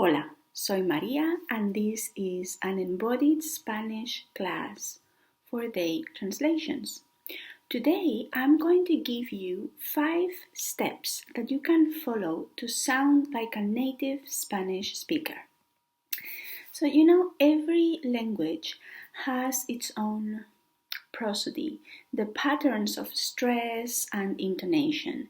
Hola, soy María and this is an embodied Spanish class for day translations. Today I'm going to give you 5 steps that you can follow to sound like a native Spanish speaker. So every language has its own prosody, the patterns of stress and intonation.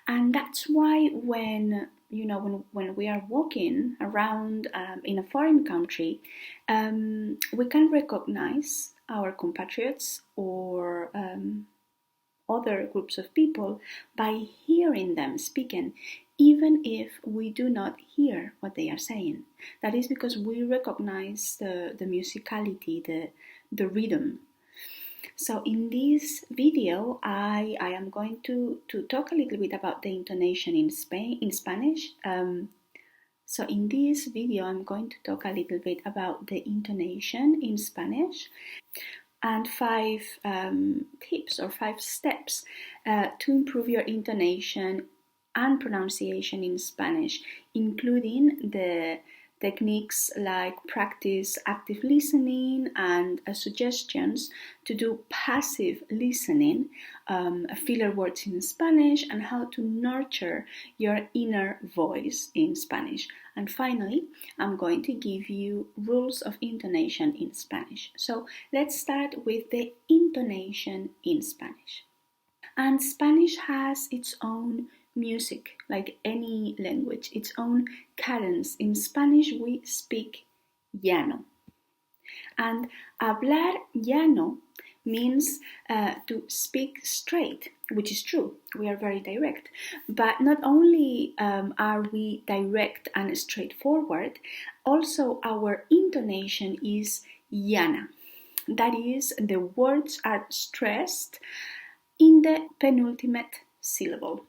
And that's why when we are walking around in a foreign country, we can recognize our compatriots or other groups of people by hearing them speaking, even if we do not hear what they are saying. That is because we recognize the musicality, the rhythm. So in this video, I am going to talk a little bit about the intonation in Spanish. So in this video, I'm going to talk a little bit about the intonation in Spanish and 5 tips or 5 steps to improve your intonation and pronunciation in Spanish, including the techniques like practice active listening and suggestions to do passive listening, filler words in Spanish, and how to nurture your inner voice in Spanish. And finally, I'm going to give you rules of intonation in Spanish. So let's start with the intonation in Spanish. And Spanish has its own music, like any language, its own cadence. In Spanish, we speak llano. And hablar llano means to speak straight, which is true. We are very direct. But not only are we direct and straightforward, also our intonation is llana. That is, the words are stressed in the penultimate syllable.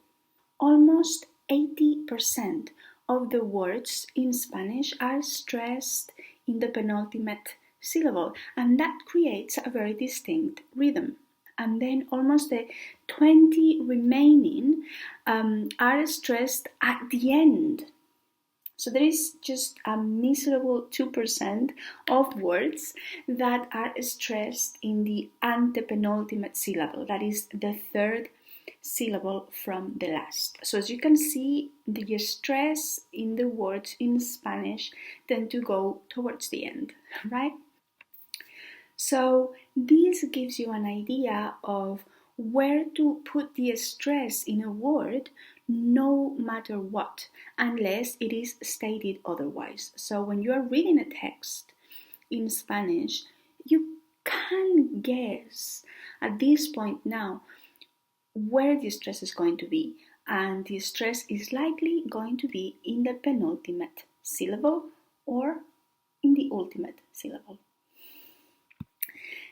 Almost 80% of the words in Spanish are stressed in the penultimate syllable, and that creates a very distinct rhythm. And then almost the 20 remaining are stressed at the end. So there is just a miserable 2% of words that are stressed in the antepenultimate syllable, that is the third syllable from the last. So as you can see, the stress in the words in Spanish tend to go towards the end, right? So this gives you an idea of where to put the stress in a word no matter what, unless it is stated otherwise. So when you are reading a text in Spanish, you can guess at this point now where the stress is going to be, and the stress is likely going to be in the penultimate syllable or in the ultimate syllable.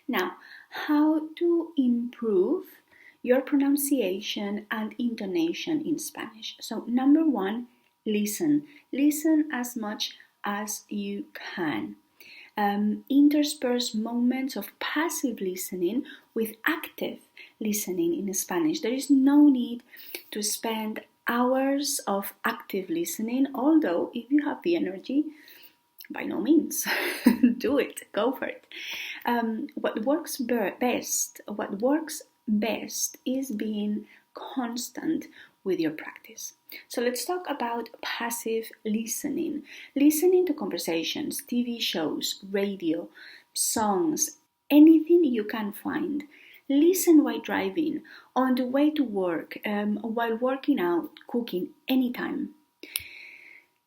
Now, how to improve your pronunciation and intonation in Spanish? So number 1, listen. Listen as much as you can. Intersperse moments of passive listening with active listening in Spanish. There is no need to spend hours of active listening, although if you have the energy, by no means, do it, go for it. What works best is being constant with your practice. So let's talk about passive listening. Listening to conversations, TV shows, radio, songs, anything you can find. Listen while driving, on the way to work, while working out, cooking, anytime.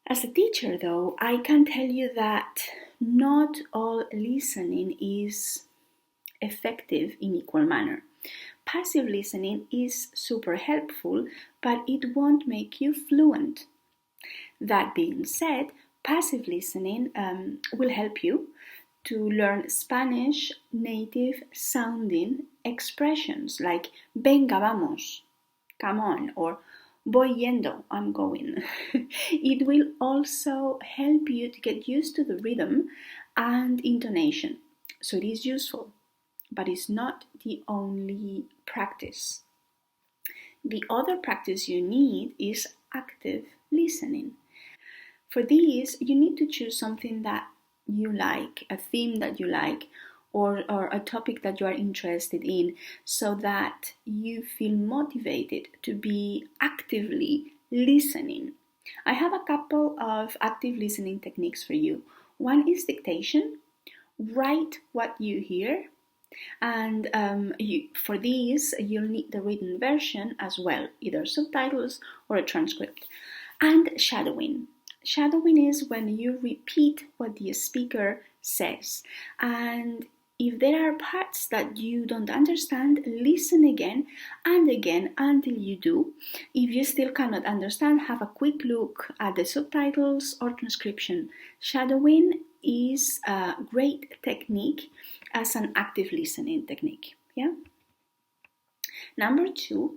As a teacher, though, I can tell you that not all listening is effective in equal manner. Passive listening is super helpful, but it won't make you fluent. That being said, passive listening will help you to learn Spanish native sounding expressions like venga, vamos, come on, or voy yendo, I'm going. It will also help you to get used to the rhythm and intonation. So it is useful, but it's not the only practice. The other practice you need is active listening. For these, you need to choose something that you like, a theme that you like, or a topic that you are interested in, so that you feel motivated to be actively listening. I have a couple of active listening techniques for you. One is dictation. Write what you hear, and for these you'll need the written version as well, either subtitles or a transcript. And shadowing. Shadowing is when you repeat what the speaker says, and if there are parts that you don't understand, listen again and again until you do. If you still cannot understand, have a quick look at the subtitles or transcription. Shadowing is a great technique as an active listening technique. Yeah. Number 2,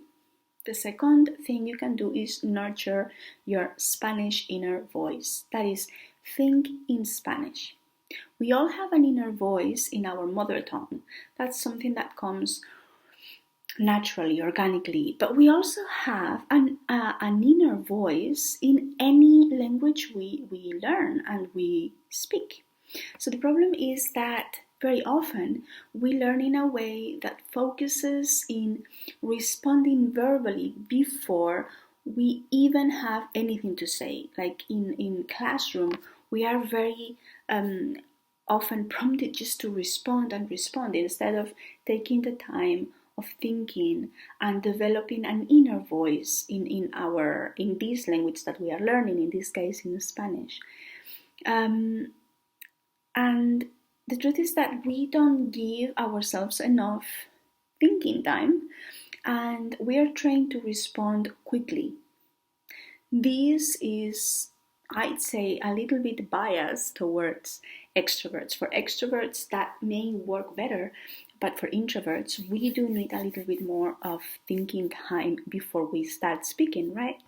the second thing you can do is nurture your Spanish inner voice. That is, think in Spanish. We all have an inner voice in our mother tongue. That's something that comes naturally, organically. But we also have an inner voice in any language we learn and we speak. So the problem is that very often we learn in a way that focuses in responding verbally before we even have anything to say. Like in classroom, we are very often prompted just to respond and respond instead of taking the time of thinking and developing an inner voice in this language that we are learning, in this case in Spanish. And the truth is that we don't give ourselves enough thinking time, and we are trained to respond quickly. This is, I'd say, a little bit biased towards extroverts. For extroverts, that may work better, but for introverts, we do need a little bit more of thinking time before we start speaking, right?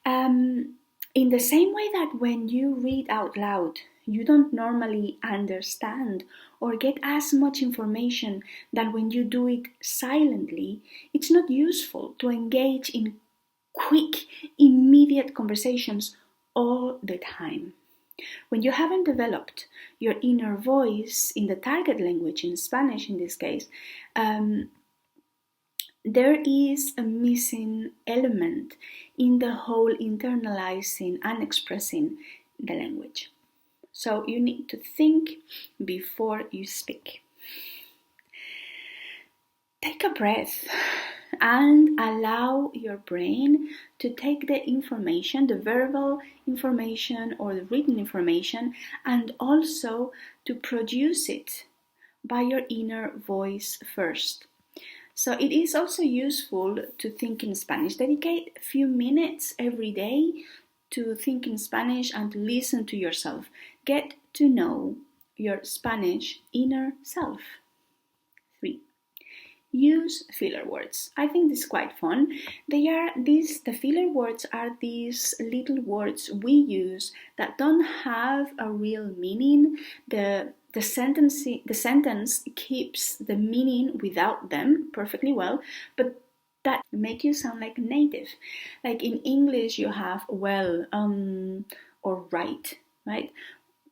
In the same way that when you read out loud, you don't normally understand or get as much information than when you do it silently, it's not useful to engage in quick, immediate conversations all the time. When you haven't developed your inner voice in the target language, in Spanish in this case, there is a missing element in the whole internalizing and expressing the language. So you need to think before you speak. Take a breath and allow your brain to take the information, the verbal information or the written information, and also to produce it by your inner voice first. So it is also useful to think in Spanish. Dedicate a few minutes every day to think in Spanish and to listen to yourself. Get to know your Spanish inner self. 3. Use filler words. I think this is quite fun. The filler words are these little words we use that don't have a real meaning. The sentence keeps the meaning without them perfectly well, but that make you sound like a native. Like in English, you have well, or right?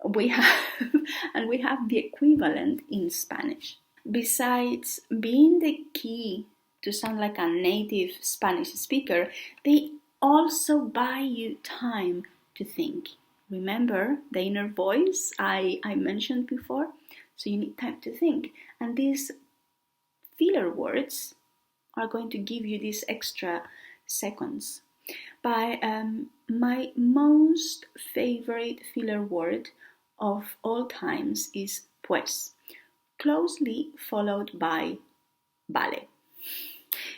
We have the equivalent in Spanish. Besides being the key to sound like a native Spanish speaker, they also buy you time to think. Remember the inner voice I mentioned before? So you need time to think. And these filler words are going to give you these extra seconds. My most favorite filler word of all times is pues, closely followed by vale.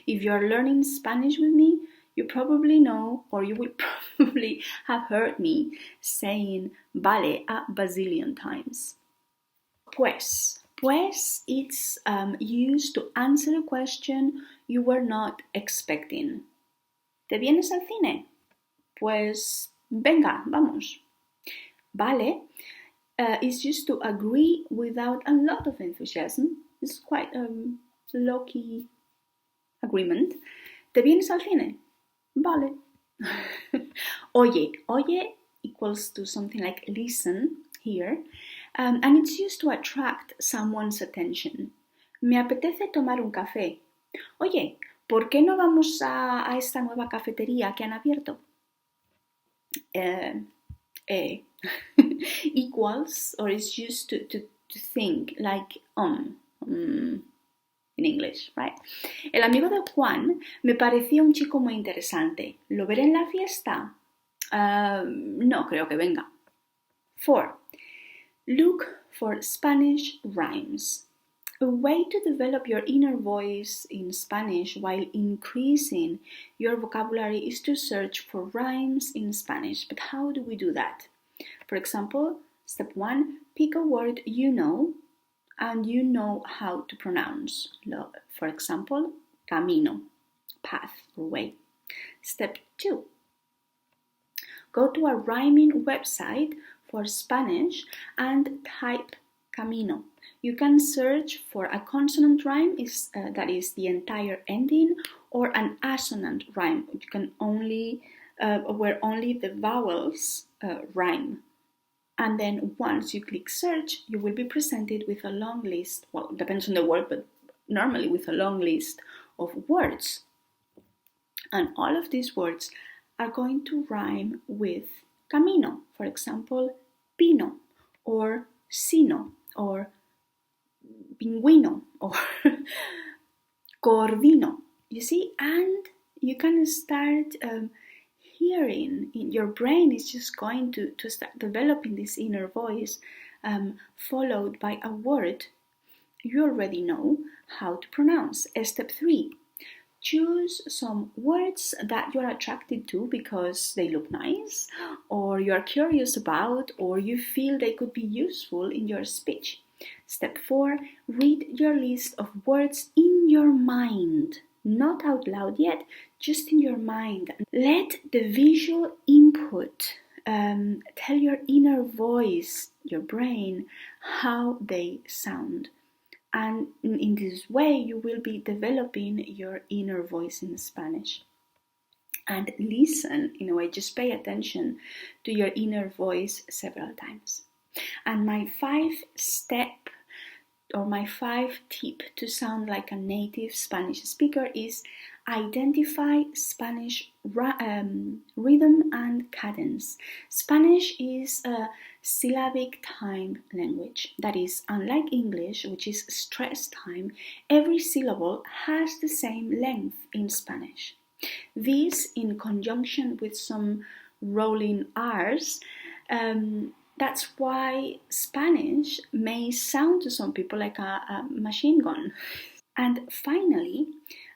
If you're learning Spanish with me, you probably know, or you will probably have heard me saying vale a bazillion times. Pues it's used to answer a question you were not expecting. ¿Te vienes al cine? Pues venga, vamos. Vale is used to agree without a lot of enthusiasm. It's quite a low-key agreement. ¿Te vienes al cine? Vale. Oye y equals to something like listen here, and it's used to attract someone's attention. Me apetece tomar un café. Oye, ¿por qué no vamos a esta nueva cafetería que han abierto? Equals, or is used to think like in English, right? El amigo de Juan me parecía un chico muy interesante. ¿Lo veré en la fiesta? No creo que venga. 4. Look for Spanish rhymes. A way to develop your inner voice in Spanish while increasing your vocabulary is to search for rhymes in Spanish. But how do we do that? For example, step 1, pick a word you know and you know how to pronounce. For example, camino, path or way. Step 2, go to a rhyming website for Spanish and type camino. You can search for a consonant rhyme, that is the entire ending, or an assonant rhyme. You can where only the vowels rhyme. And then once you click search, you will be presented with a long list, well, depends on the word, but normally with a long list of words. And all of these words are going to rhyme with camino. For example, pino, or sino, or pingüino, or corvino. You see, and you can start hearing, your brain is just going to start developing this inner voice, followed by a word you already know how to pronounce. Step 3, choose some words that you're attracted to because they look nice, or you're curious about, or you feel they could be useful in your speech. Step 4, read your list of words in your mind. Not out loud yet, just in your mind. Let the visual input tell your inner voice, your brain, how they sound. And in this way, you will be developing your inner voice in Spanish. And listen, in a way, just pay attention to your inner voice several times. And my 5-step or my 5-tip to sound like a native Spanish speaker is identify Spanish rhythm and cadence. Spanish is a syllabic time language. That is, unlike English, which is stress time, every syllable has the same length in Spanish. This, in conjunction with some rolling R's, that's why Spanish may sound to some people like a machine gun. And finally,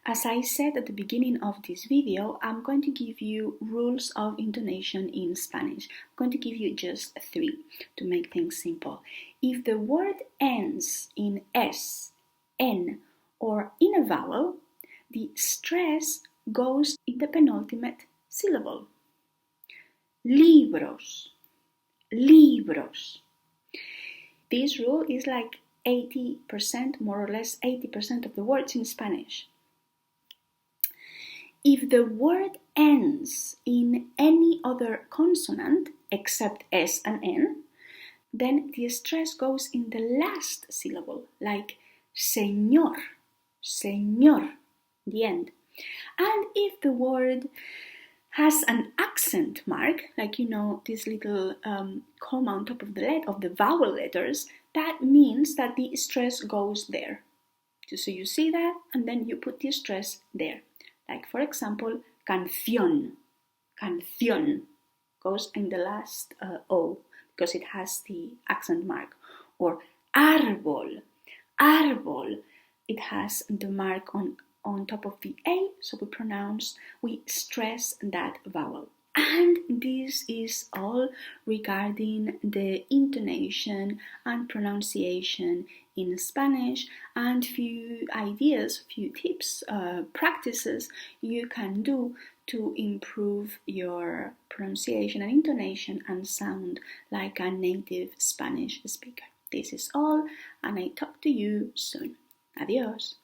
as I said at the beginning of this video, I'm going to give you rules of intonation in Spanish. I'm going to give you just 3 to make things simple. If the word ends in S, N, or in a vowel, the stress goes in the penultimate syllable. Libros. Libros. This rule is like 80%, more or less 80% of the words in Spanish. If the word ends in any other consonant except S and N, then the stress goes in the last syllable, like señor, señor, the end. And if the word has an accent mark, like this little comma on top of the vowel letters, that means that the stress goes there. So you see that, and then you put the stress there. Like, for example, canción. Canción goes in the last O because it has the accent mark. Or árbol. Árbol. It has the mark on top of the A, so we stress that vowel. And this is all regarding the intonation and pronunciation in Spanish, and few ideas, few tips, practices you can do to improve your pronunciation and intonation and sound like a native Spanish speaker. This is all, and I talk to you soon. Adiós.